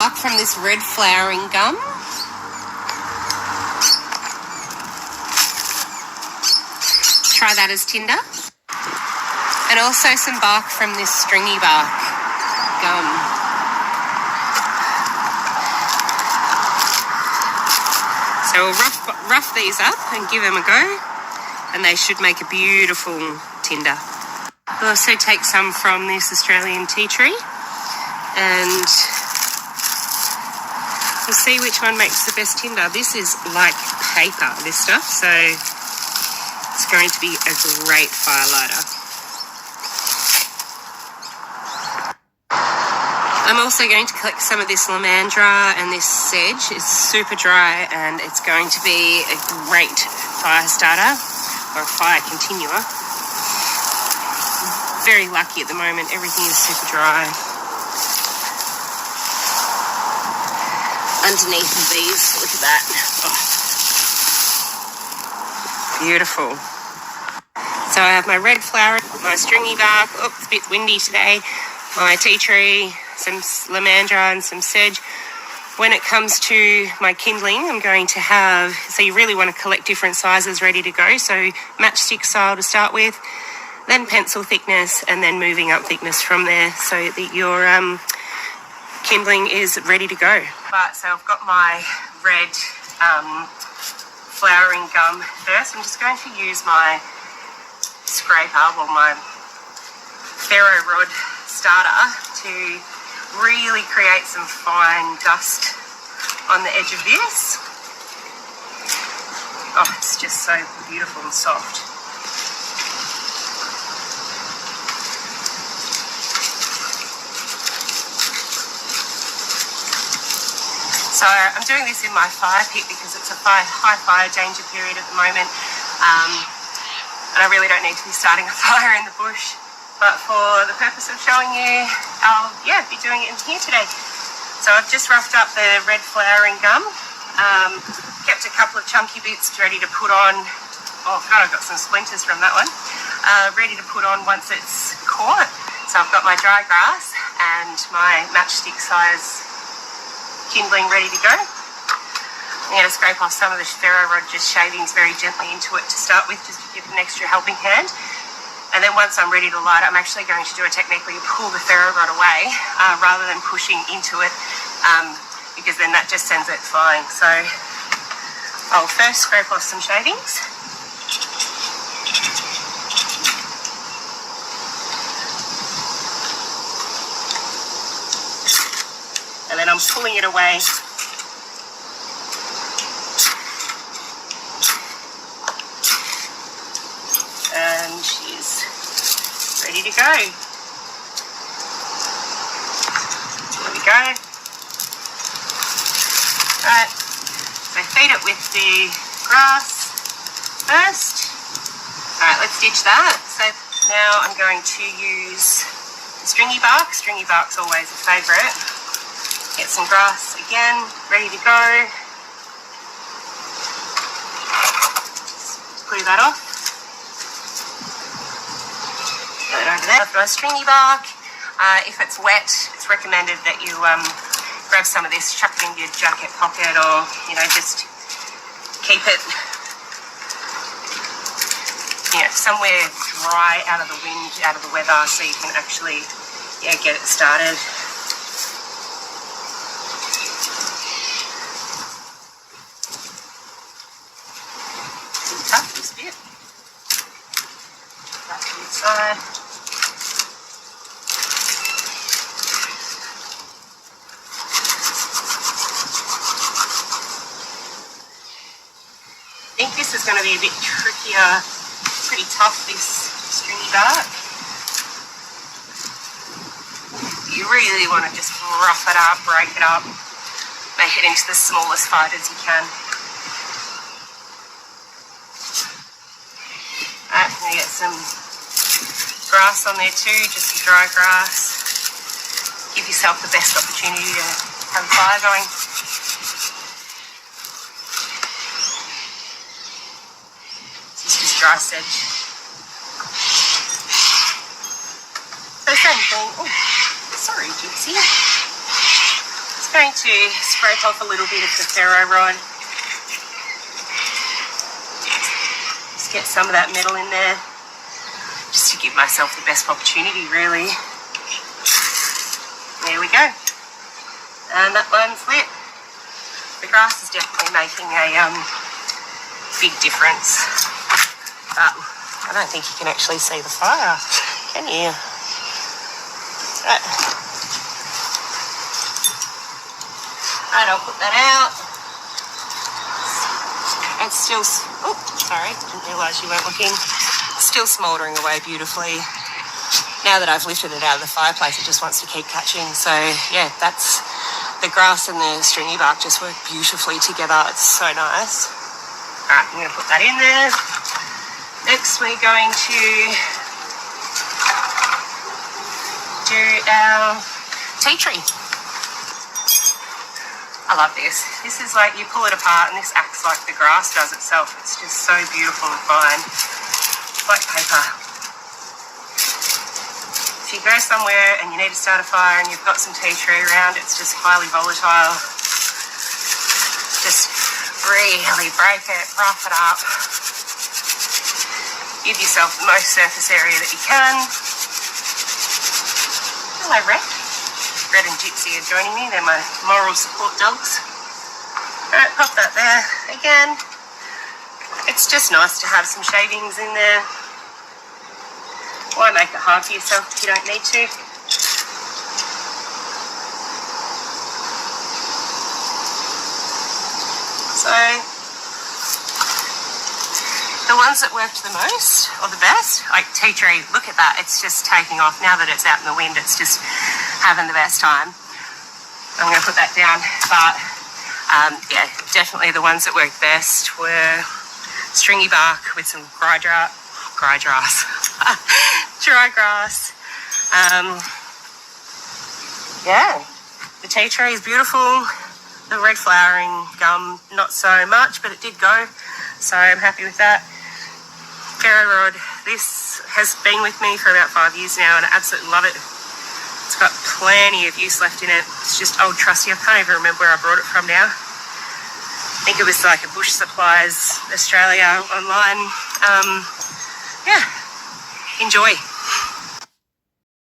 Bark from this red flowering gum. Try that as tinder. And also some bark from this stringy bark gum. So we'll rough these up and give them a go, and they should make a beautiful tinder. We'll also take some from this Australian tea tree, and we'll see which one makes the best tinder. This is like paper, this stuff, so it's going to be a great fire lighter. I'm also going to collect some of this lamandra and this sedge. It's super dry and it's going to be a great fire starter or a fire continuer. Very lucky at the moment, everything is super dry. Underneath of these, look at that. Oh. Beautiful. So I have my red flower, my stringy bark, it's a bit windy today, my tea tree, some lamandra and some sedge. When it comes to my kindling, I'm going to have, so you really want to collect different sizes ready to go. So matchstick style to start with, then pencil thickness, and then moving up thickness from there so that your kindling is ready to go. So I've got my red flowering gum first. I'm just going to use my scraper or my Ferro rod starter to really create some fine dust on the edge of this. Oh, it's just so beautiful and soft. So I'm doing this in my fire pit because it's a high fire danger period at the moment, and I really don't need to be starting a fire in the bush. But for the purpose of showing you, I'll be doing it in here today. So I've just roughed up the red flowering gum, kept a couple of chunky bits ready to put on. Oh God, I've got some splinters from that one. Ready to put on once it's caught. So I've got my dry grass and my matchstick size kindling ready to go. I'm going to scrape off some of the ferro rod just shavings very gently into it to start with, just to give it an extra helping hand. And then once I'm ready to light, I'm actually going to do a technique where you pull the ferro rod away rather than pushing into it, because then that just sends it flying. So I'll first scrape off some shavings. And then I'm pulling it away. And she's ready to go. There we go. Right, so feed it with the grass first. Alright, let's ditch that. So now I'm going to use the stringy bark. Stringy bark's always a favourite. Get some grass again, ready to go. Just glue that off. Put it over there. I've got a stringy bark. If it's wet, it's recommended that you grab some of this, chuck it in your jacket pocket, or just keep it somewhere dry, out of the wind, out of the weather, so you can actually get it started. It's tough, this bit. That to the side. I think this is going to be a bit trickier, pretty tough, this stringy bark. You really want to just rough it up, break it up, make it into the smallest fibres you can. Alright, I'm going to get some grass on there too, just some dry grass. Give yourself the best opportunity to have a fire going. Dry sedge. So same thing. Oh, sorry, Gypsy. Just Going to scrape off a little bit of the ferro rod. Just get some of that metal in there, just to give myself the best opportunity, really. There we go. And that one's lit. The grass is definitely making a big difference. But I don't think you can actually see the fire, can you? Right. Right, I'll put that out. It's still, oh, sorry, didn't realise you weren't looking. Still smouldering away beautifully. Now that I've lifted it out of the fireplace, it just wants to keep catching. So yeah, that's, the grass and the stringy bark just work beautifully together. It's so nice. All right, I'm going to put that in there. Next, we're going to do our tea tree. I love this. This is like, you pull it apart and this acts like the grass does itself. It's just so beautiful and fine. It's like paper. If you go somewhere and you need to start a fire and you've got some tea tree around, it's just highly volatile. Just really break it, rough it up. Give yourself the most surface area that you can. Hello, Red. Red and Gypsy are joining me. They're my moral support dogs. Alright, pop that there. Again, it's just nice to have some shavings in there. Why make it hard for yourself if you don't need to? So, the ones that worked the most, or the best, like tea tree, look at that. It's just taking off. Now that it's out in the wind, it's just having the best time. I'm going to put that down, but yeah, definitely the ones that worked best were stringy bark with some dry grass, dry grass. Yeah, the tea tree is beautiful. The red flowering gum, not so much, but it did go, so I'm happy with that. Ferro rod, this has been with me for about 5 years now, and I absolutely love it. It's got plenty of use left in it. It's just old trusty. I can't even remember where I brought it from now. I think it was like a Bush Supplies Australia online. Yeah, enjoy.